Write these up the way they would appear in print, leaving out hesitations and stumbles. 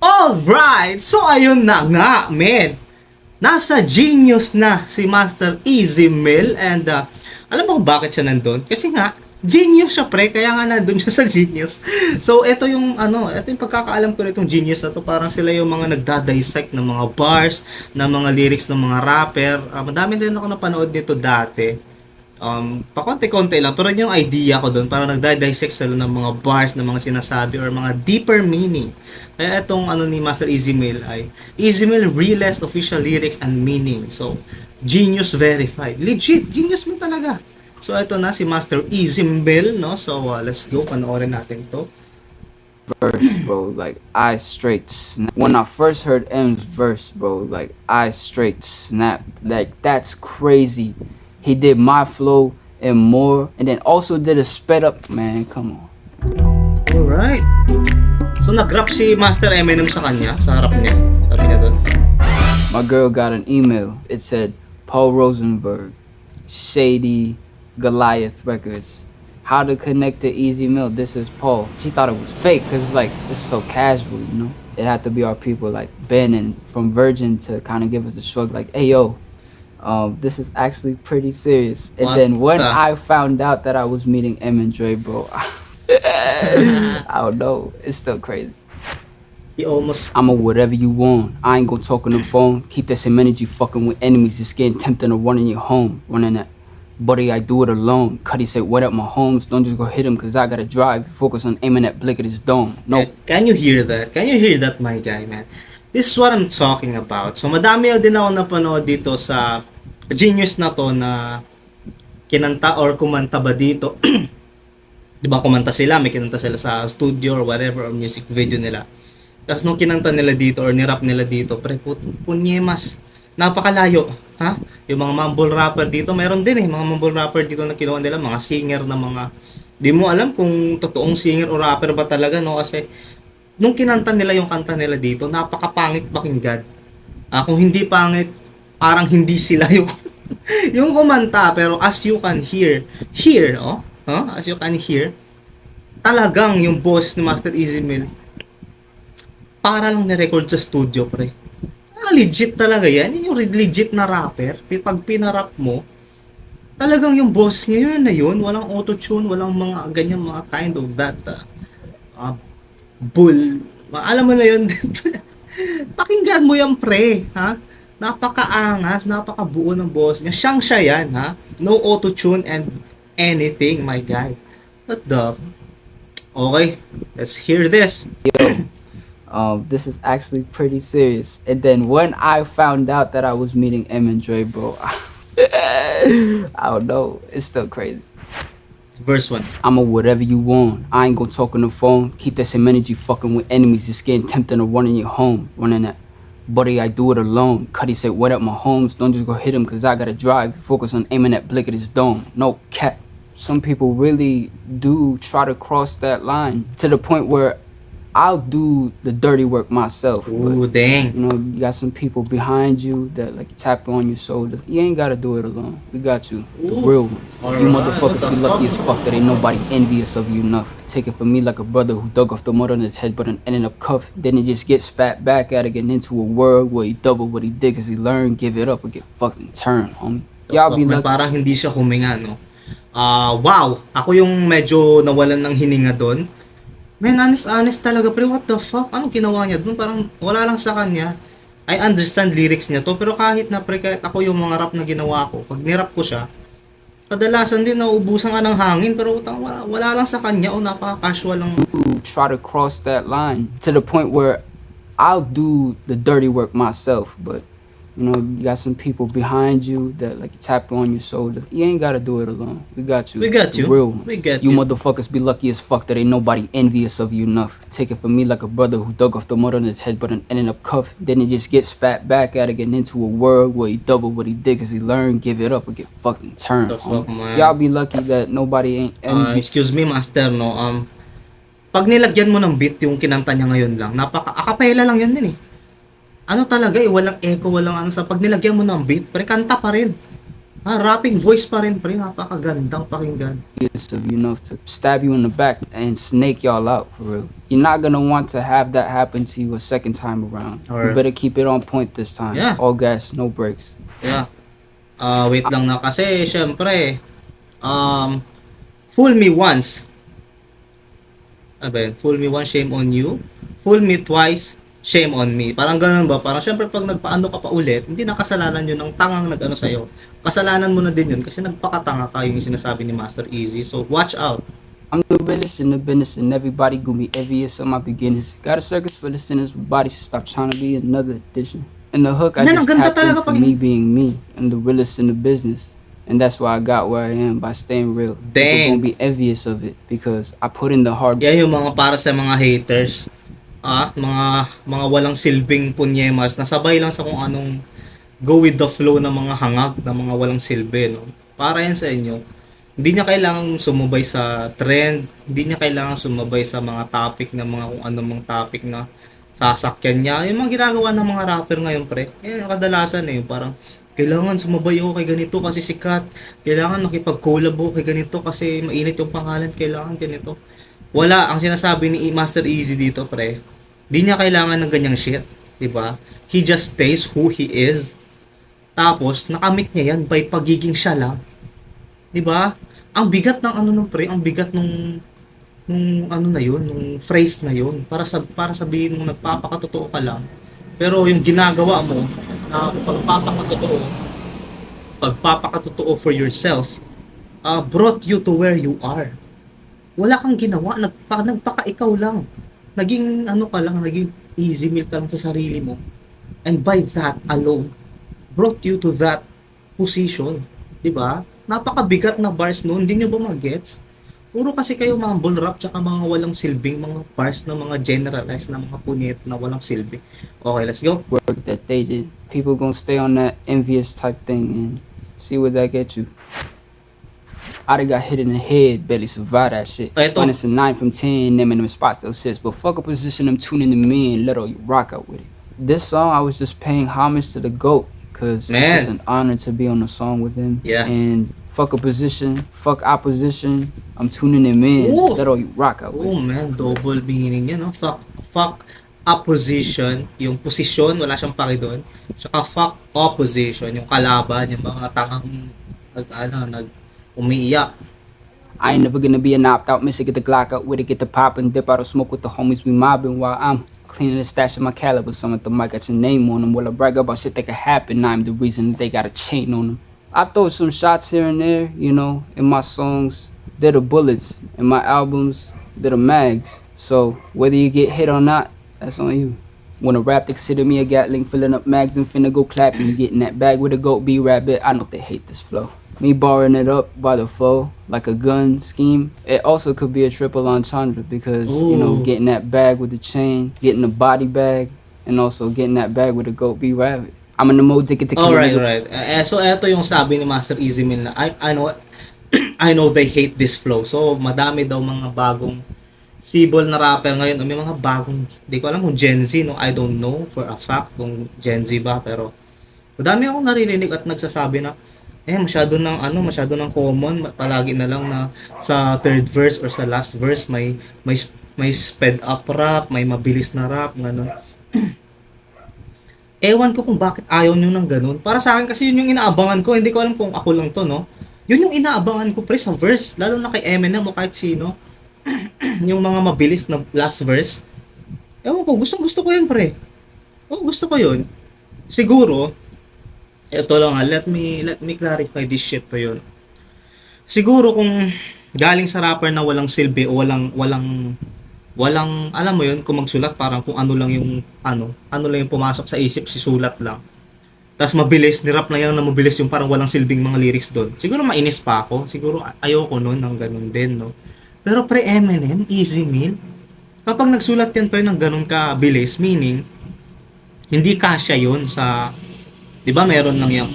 Alright! So ayun na nga, men. Nasa Genius na si Master Easy Mill and alam mo kung bakit siya nandun? Kasi nga, genius siya pre, kaya nga nandun siya sa Genius. So ito yung ito yung pagkakaalam ko nitong Genius na to, parang sila yung mga nagda-dissect ng mga bars, ng mga lyrics ng mga rapper. Madami din ako napanood nito dati. Pakonti-konti lang, pero yung idea ko doon, parang nagda-dissect sila ng mga bars, ng mga sinasabi or mga deeper meaning. Kaya itong ni Master Easy Mill ay Easy Mill realist official lyrics and meaning. So Genius verified, legit Genius Mill talaga. So ito na si Master Easy Mill, no? So let's go, panoorin natin to. Verse, bro, like I straight snap. When I first heard M's verse, bro, like I straight snapped. Like that's crazy. He did my flow and more, and then also did a sped up. Man, come on. Alright. So nag-rap si Master Eminem sa kanya, sa harap niya. Sabi niya doon. My girl got an email. It said Paul Rosenberg, Shady Goliath Records. How to connect to Easy Mill. This is Paul. She thought it was fake because like it's so casual, you know. It had to be our people like Ben and from Virgin to kind of give us a shrug, like, hey yo, this is actually pretty serious. And What then when the- I found out that I was meeting M and Dre, bro, I don't know. It's still crazy. He almost I'm a whatever you want. I ain't gonna talk on the phone. Keep that same energy fucking with enemies. It's getting tempting to run in your home. Running that. Buddy, I do it alone. Cuddy said, what up, my homes? Don't just go hit him, cause I gotta drive. Focus on aiming that blick at his dome. No. Can you hear that? Can you hear that, my guy, man? This is what I'm talking about. So madami din ako napanood dito sa Genius na to na kinanta or kumanta ba dito. Di ba kumanta sila, may kinanta sila sa studio or whatever or music video nila. Tapos nung kinanta nila dito or nirap nila dito, pre, punyemas, napakalayo. Ha? Yung mga mumble rapper dito, meron din mga mumble rapper dito na kinuha nila, mga singer na mga, di mo alam kung totoong singer o rapper ba talaga, no? Kasi nung kinanta nila yung kanta nila dito, napakapangit pakinggan. Kung hindi pangit, parang hindi sila yung yung kumanta, pero as you can hear, as you can hear, talagang yung boss ni Master Easy Mill para lang ni-record sa studio, pre. Legit talaga yan. Yung legit na rapper. Pag pinarap mo, talagang yung boss niya yun na yun. Walang auto-tune, walang mga ganyan, mga kind of that bull. Alam mo na yun. Pakinggan mo yan, pre. Ha? Napakaangas, napakabuo ng boss niya. Siyang siya yan, ha? No auto-tune and anything, my guy. What the... Okay, let's hear this. This is actually pretty serious. And then when I found out that I was meeting M and Dre, bro, I don't know. It's still crazy. Verse 1. I'm a whatever you want. I ain't gonna talk on the phone. Keep that same energy fucking with enemies. It's getting tempting to run in your home. Running that. Buddy, I do it alone. Cuddy said, what up, my homes? Don't just go hit him, cause I gotta drive. Focus on aiming that blick at his dome. No cap. Some people really do try to cross that line to the point where I'll do the dirty work myself. Ooh, But, dang. you know, you got some people behind you that like tap on your shoulder. You ain't gotta do it alone. We got you. The Ooh. real ones. You Alright, motherfuckers what be the lucky fuck? as fuck that ain't nobody envious of you enough. Take it from me like a brother who dug off the mud on his head but ended up cuffed. Then he just gets spat back at it, getting into a world where he double what he did cause he learned, give it up or get fucking turned, homie. Y'all be Man, lucky. parang hindi siya huminga, no? Wow! Ako yung medyo nawalan ng hininga doon. Man, honest talaga, pre, what the fuck? Anong ginawa niya doon? Parang wala lang sa kanya. I understand lyrics niya to, pero kahit na, pre, kahit ako yung mga rap na ginawa ko, pag nirap ko siya, kadalasan din nauubusan ka ng hangin, pero wala lang sa kanya o napaka-casual lang. Try to cross that line to the point where I'll do the dirty work myself, but you know, you got some people behind you that like tap on your shoulder. You ain't gotta do it alone. We got you. We got The you. real ones. We got You you. motherfuckers be lucky as fuck that ain't nobody envious of you enough. Take it from me like a brother who dug off the mud on his head but ended up cuffed. Then he just gets spat back at it, getting into a world where he double what he did cause he learned, give it up or get fucking turned. The fuck, homie. man? Y'all be lucky that nobody ain't envious. Excuse me, master, no? Pag nilagyan mo ng beat yung kinanta niya ngayon lang, akapela lang yun din walang echo, walang sa pag nilagyan mo ng beat, pre, kanta pa rin. Rapping voice pa rin, pre. Napakagandang pakinggan. Of, you know, to stab you in the back and snake y'all out for real. You're not gonna want to have that happen to you a second time around. Or- You better keep it on point this time. Yeah. All gas, no brakes. Yeah. Wait lang na kasi, syempre, fool me once. Ano ba yun? Fool me once, shame on you. Fool me twice, shame on me. Parang ganun ba? Parang syempre pag nagpaano ka pa ulit, hindi na kasalanan yun ng tangang nag-ano sa'yo. Kasalanan mo na din yun kasi nagpakatanga ka, yung sinasabi ni Master Easy. So, watch out. I'm the realest in the business and everybody gonna be envious of my beginnings. Got a circus for the sinners with bodies to stop trying to be another edition. And the hook, I Man, just ang ganda tapped talaga into pag- me being me. I'm the realest in the business. And that's why I got where I am by staying real. Dang. People gonna be envious of it because I put in the hard Yan yung mga para sa mga haters. Mga walang silbing punyemas na sabay lang sa kung anong go with the flow ng mga hangag na mga walang silbi, no? Para yan sa inyo. Hindi niya kailangang sumubay sa trend, hindi niya kailangang sumabay sa mga topic na mga kung anong mga topic na sasakyan niya. Yung mga ginagawa ng mga rapper ngayon, pre. Yan, kadalasan eh, parang kailangan sumabay ako kay ganito kasi sikat. Kailangan makipag-collab ako kay ganito kasi mainit yung pangalan. Kailangan ganito. Wala. Ang sinasabi ni Master Easy dito, pre. Di niya kailangan ng ganyang shit. Diba? He just stays who he is. Tapos, nakamit niya yan by pagiging siya lang. Diba? Ang bigat ng ano nung pre. Ang bigat nung ano na yun. Nung phrase na yun. Para sabihin mo nagpapakatotoo ka lang. Pero yung ginagawa mo na pagpapakatotoo for yourself brought you to where you are. Wala kang ginawa, nagpaka-ikaw lang. Naging ano ka lang, naging easy meal ka lang sa sarili mo. And by that alone, brought you to that position. 'Di ba? Napakabigat na bars noon, hindi nyo ba mag-gets? Puro kasi kayo mga bull rap tsaka mga walang silbing mga bars na mga generalized na mga punit na walang silbi. Okay, let's go. work that they did. People gonna stay on that envious type thing and see where that get you. I done got hit in the head, barely survived that shit. Eto. When it's a 9 from 10, naming them spots still sits. But fuck a position, I'm tuning to me and let all you rock out with it. This song, I was just paying homage to the GOAT, cause Man. it's just an honor to be on a song with him. Yeah. And fuck a position, fuck opposition, I'm tuning him in, Ooh. let all you rock out with Oh it. man, double meaning yan, no? Fuck opposition, yung posisyon, wala siyang paki doon. Tsaka fuck opposition, yung kalaban, yung mga tangang umiiyak. I ain't never gonna be an opt-out, miss it, get the Glock out with it, get the pop and dip out of smoke with the homies we mobbing while I'm cleaning the stash of my caliber. Some at the mic got your name on them. While I brag about shit that could happen, I'm the reason that they got a chain on them. I throw some shots here and there, you know, in my songs. They're the bullets. In my albums, they're the mags. So whether you get hit or not, that's on you. When a rap consider me a Gatling, filling up mags and finna go clapping, getting that bag with a goat B rabbit. I know they hate this flow. Me barring it up by the flow like a gun scheme. It also could be a triple entendre because you know Ooh. getting that bag with the chain, getting the body bag, and also getting that bag with a goat B rabbit. I'm in the mode to get to Alright. So, eto yung sabi ni Master Easy Mill na, I know, I know they hate this flow. So, madami daw mga bagong sibol na rapper ngayon. May mga bagong, di ko alam kung Gen Z, no? I don't know for a fact kung Gen Z ba. Pero, madami akong naririnig at nagsasabi na, masyado ng common. Palagi na lang na sa third verse or sa last verse, may sped up rap, may mabilis na rap, gano'n. Ewan ko kung bakit ayaw nyo ng ganun. Para sa akin kasi yun yung inaabangan ko. Hindi ko alam kung ako lang to, no? Yun yung inaabangan ko, pre, sa verse. Lalo na kay Eminem o kahit sino. Yung mga mabilis na last verse. Ewan ko, gusto ko yun, pre. Gusto ko yun. Siguro, ito lang, let me clarify this shit to yun. Siguro kung galing sa rapper na walang silbi o walang alam mo yun, kung magsulat parang kung ano lang yung pumasok sa isip, si sulat lang. Tapos mabilis, nirap na yan na mabilis yung parang walang silbing mga lyrics doon. Siguro mainis pa ako. Siguro ayoko noon ng ganun din, no? Pero pre Eminem, Easy Meal, kapag nagsulat yan pre ng ganun ka bilis, meaning, hindi kasya yun sa, di ba meron lang yung,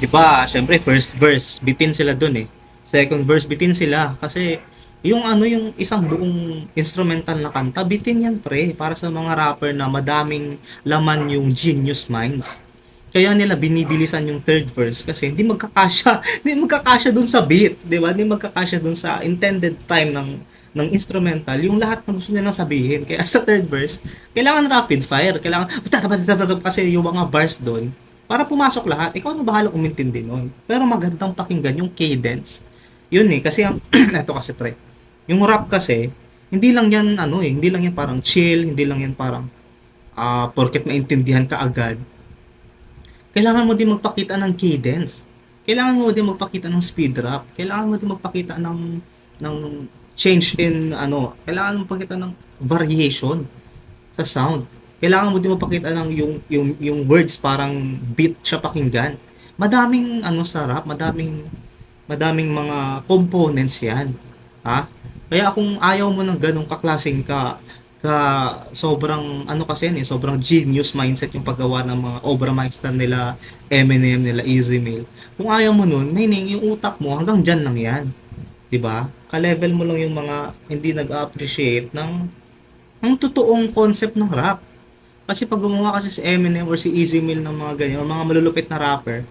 di ba, syempre first verse, bitin sila doon eh. Second verse, bitin sila. Kasi, yung isang buong instrumental na kanta, bitin yan pre, para sa mga rapper na madaming laman yung genius minds. Kaya nila binibilisan yung third verse kasi hindi magkakasya, hindi magkakasya dun sa beat, 'di ba? Hindi magkakasya dun sa intended time ng instrumental, yung lahat ng gusto nilang sabihin. Kaya sa third verse, kailangan rapid fire, kailangan kasi yung mga bars doon para pumasok lahat. Ikaw na bahala umintindi nun. Pero magandang pakinggan yung cadence. Yun eh, kasi ang eto kasi pre. Yung rap kasi, hindi lang yan ano eh, hindi lang yan parang chill, hindi lang yan parang porket maintindihan ka agad. Kailangan mo din magpakita ng cadence. Kailangan mo din magpakita ng speed rap. Kailangan mo din magpakita ng change in ano, kailangan mo magpakita ng variation sa sound. Kailangan mo din magpakita ng yung words parang beat siya pakinggan. Madaming ano sa rap, madaming mga components 'yan. Ha? Kaya kung ayaw mo ng ganong kaklaseng ka sobrang ano kasi yan eh, sobrang genius mindset yung paggawa ng mga obra maestra nila Eminem, nila Easy Mill. Kung ayaw mo nun, meaning yung utak mo hanggang dyan lang yan. 'Di ba? Ka-level mo lang yung mga hindi nag-appreciate ng totoong concept ng rap. Kasi pag gumawa kasi si Eminem or si Easy Mill ng mga ganyan, or mga malulupit na rapper,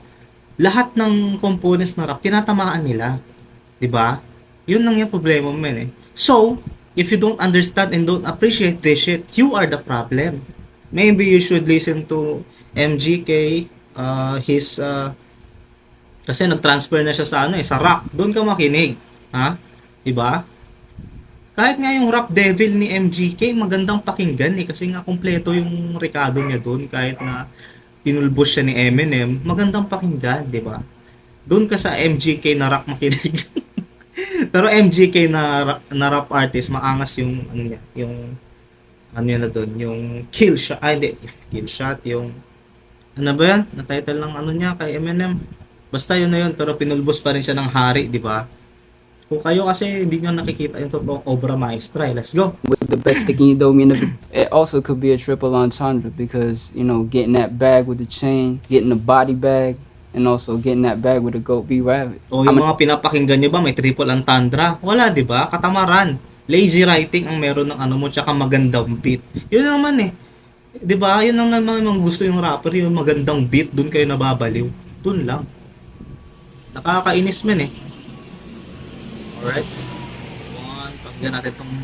lahat ng components ng rap tinatamaan nila. 'Di ba? Yun lang yung problema mo, men eh. So, if you don't understand and don't appreciate this shit, you are the problem. Maybe you should listen to MGK, his, kasi nag-transfer na siya sa ano eh, sa rock. Doon ka makinig. Ha? Diba? Kahit nga yung Rap Devil ni MGK, magandang pakinggan eh, kasi nga kompleto yung rekado niya doon, kahit na pinulbos siya ni Eminem, magandang pakinggan, di ba? Doon ka sa MGK na rock makinig. Pero MGK na rap artist, maangas yung ano niya, yung ano yan na doon, yung kill shot, hindi, kill shot, yung ano ba yan? Na title ng ano niya kay Eminem. Basta yun na yun, pero pinulbos pa rin siya ng hari, di ba? Kung kayo kasi hindi nyo nakikita yung totoong obra maestra, let's go. With the best sticking you know, it also could be a triple entendre because, you know, getting that bag with the chain, getting the body bag, and also getting that bag with the goat B rabbit. O yung mga pinapakinggan nyo ba, may triple entendre? Wala, di ba? Katamaran. Lazy writing ang meron ng ano mo, tsaka magandang beat. Yun naman eh. Di ba? Yun ang naman ang gusto yung rapper, yung magandang beat, dun kayo nababaliw. Dun lang. Nakakainis men eh. Alright. Pakinggan natin tong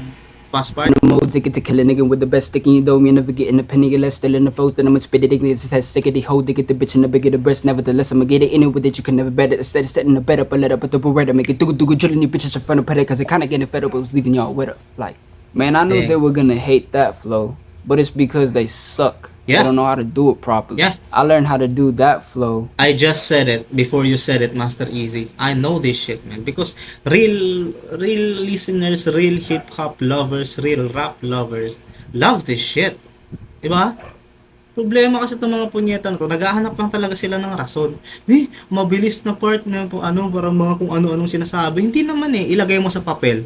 fast part. I'm more addicted to kill a nigga with the best sticking you know, me never getting a penny less, still in the foes, then I'ma spit it, niggas says sick of the hoe, they get the bitch and the bigger the breast, nevertheless I'ma get it in it with it, you can never bet it, instead of setting the bed up, I let up, put the beretta, make it do drilling you bitches in front of it, cause I kinda getting fed up, I was leaving y'all with her, like, man, I knew Dang. they were gonna hate that flow, but it's because they suck. Yeah. They don't know how to do it properly. Yeah. I learned how to do that flow. I just said it before you said it, Master Easy. I know this shit, man. Because real listeners, real hip-hop lovers, real rap lovers, love this shit. Diba? Problema kasi itong mga punyeta na to, naghahanap lang talaga sila ng rason. Mabilis na part na kung ano, parang mga kung ano-anong sinasabi. Hindi naman eh, ilagay mo sa papel.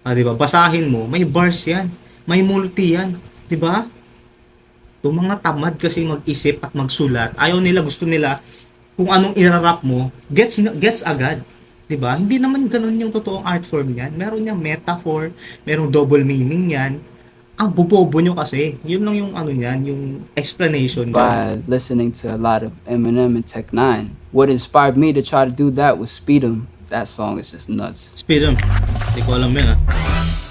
Diba? Basahin mo, may bars yan. May multi yan. Diba? Yung mga tamad kasi mag-isip at magsulat, ayaw nila, gusto nila kung anong irarap mo, gets agad. 'Di ba? Hindi naman ganoon yung totoong art form niyan. Meron niyang metaphor, merong double meaning 'yan. Ang bobobo nyo kasi, yun lang yung ano niyan, yung explanation By listening to a lot of Eminem and Tech 9. What inspired me to try to do that was Speed 'Em. That song is just nuts. Speed 'Em. Hindi ko alam yun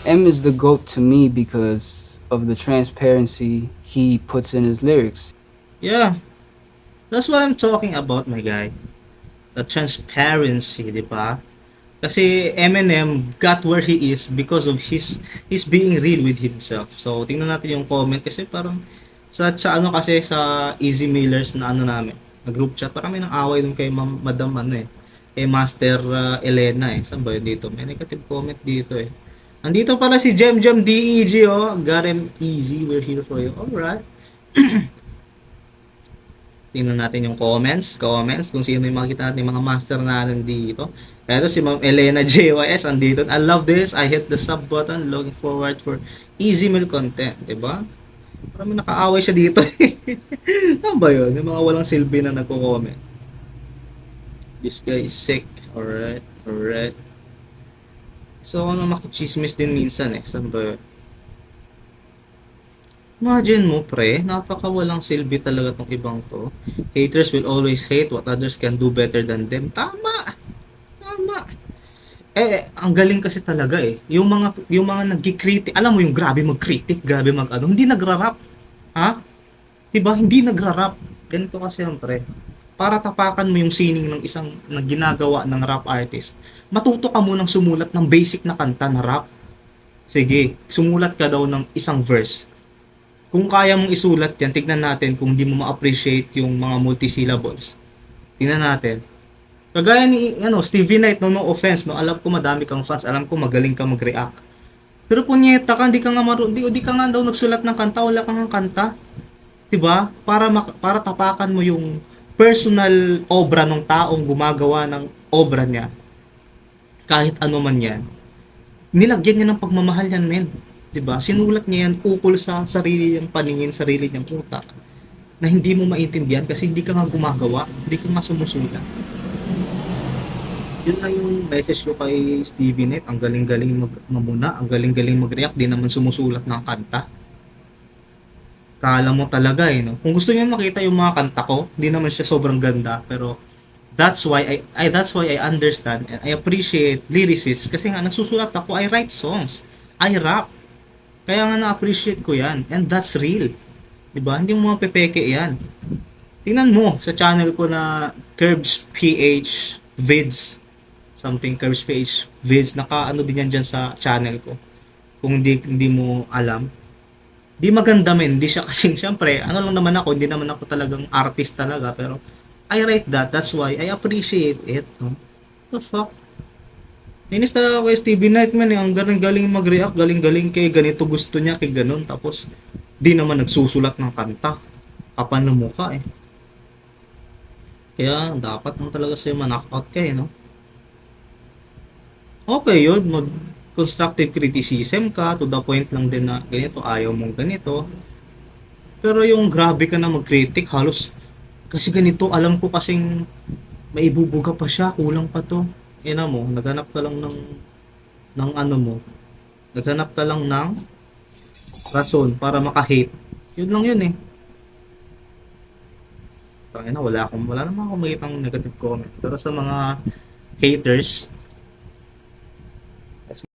M is the GOAT to me because of the transparency he puts in his lyrics. Yeah. That's what I'm talking about, my guy. The transparency, di ba? Kasi Eminem got where he is because of his being real with himself. So, tingnan natin yung comment kasi parang sa ano kasi sa Easy Millers na ano namin, na group chat, parang may nang away dun kay Madam ano eh, kay Master Elena eh. Saan ba yun dito? May negative comment dito eh. Andito pala si Jem DEG, oh. Got him easy. We're here for you. Alright. Tingnan natin yung comments. Kung sino yung makikita natin yung mga master na nandito. Ito si Ma'am Elena JYS andito. I love this. I hit the sub button. Looking forward for easy meal content. Diba? Parang nakaaway siya dito. Ano ba yun? Yung mga walang silbi na nagko-comment. This guy is sick. Alright. So, ano makichismis din minsan eh. Saan ba yun? Imagine mo, pre, napakawalang silbi talaga tong ibang to. Haters will always hate what others can do better than them. Tama! Tama! Ang galing kasi talaga eh. Yung mga nagki-critic, alam mo yung grabe mag-critic, grabe mag-ano, hindi nagra-rap. Ha? 'Di ba? Hindi nagra-rap. Ganito kasi yan, pre. Para tapakan mo yung sining ng isang na ginagawa ng rap artist, matuto ka munang sumulat ng basic na kanta na rap. Sige, sumulat ka daw ng isang verse. Kung kaya mong isulat yan, tignan natin kung hindi mo ma-appreciate yung mga multisyllables. Tignan natin. Kagaya ni Stevie Knight, no offense, no, alam ko madami kang fans, alam ko magaling ka mag-react. Pero punyeta ka, hindi ka nga di ka nga daw nagsulat ng kanta, wala kang kanta. 'Di ba? Para tapakan mo yung personal obra ng taong gumagawa ng obra niya. Kahit ano man 'yan. Nilagyan niya ng pagmamahal yan, men. 'Di ba? Sinulat niya yan ukol sa sarili niyang paningin, sarili niyang utak na hindi mo maintindihan kasi hindi ka nga gumagawa, hindi ka nga sumusulat. Yun lang yung message ko kay Stevie Knight. Ang galing-galing mamuna, ang galing-galing mag-react, di naman sumusulat ng kanta. Kala mo talaga eh, no? Kung gusto niyo makita yung mga kanta ko, hindi naman siya sobrang ganda, pero that's why I understand and I appreciate lyricists kasi nga nagsusulat ako, I write songs, I rap. Kaya nga na-appreciate ko 'yan and that's real. 'Di ba? Hindi mo mapepeke 'yan. Tingnan mo sa channel ko na Curbs PH Vids, something Curbs PH Vids, naka-ano din yan diyan sa channel ko. Kung hindi mo alam, di maganda, men, di siya kasing syempre ano lang naman ako, hindi naman ako talagang artist talaga, pero I write that's why I appreciate it, no? The fuck, inis talaga ako kay Stevie Knight, man, ang galing-galing mag-react, galing-galing kay ganito gusto niya, kay ganun, tapos di naman nagsusulat ng kanta, kapal ng mukha eh. Kaya dapat mo talaga sa'yo ma-knockout ka eh, no? Okay yun, mag constructive criticism ka, to the point lang din na ganito, ayaw mong ganito. Pero yung grabe ka na mag-critic, halos, kasi ganito, alam ko kasing maibubuga pa siya, kulang pa to. Ina mo, naghanap ka lang ng ano mo, naghanap ka lang ng rason para maka-hate. Yun lang yun eh. Tangina, wala naman akong makitang negative comment. Pero sa mga haters,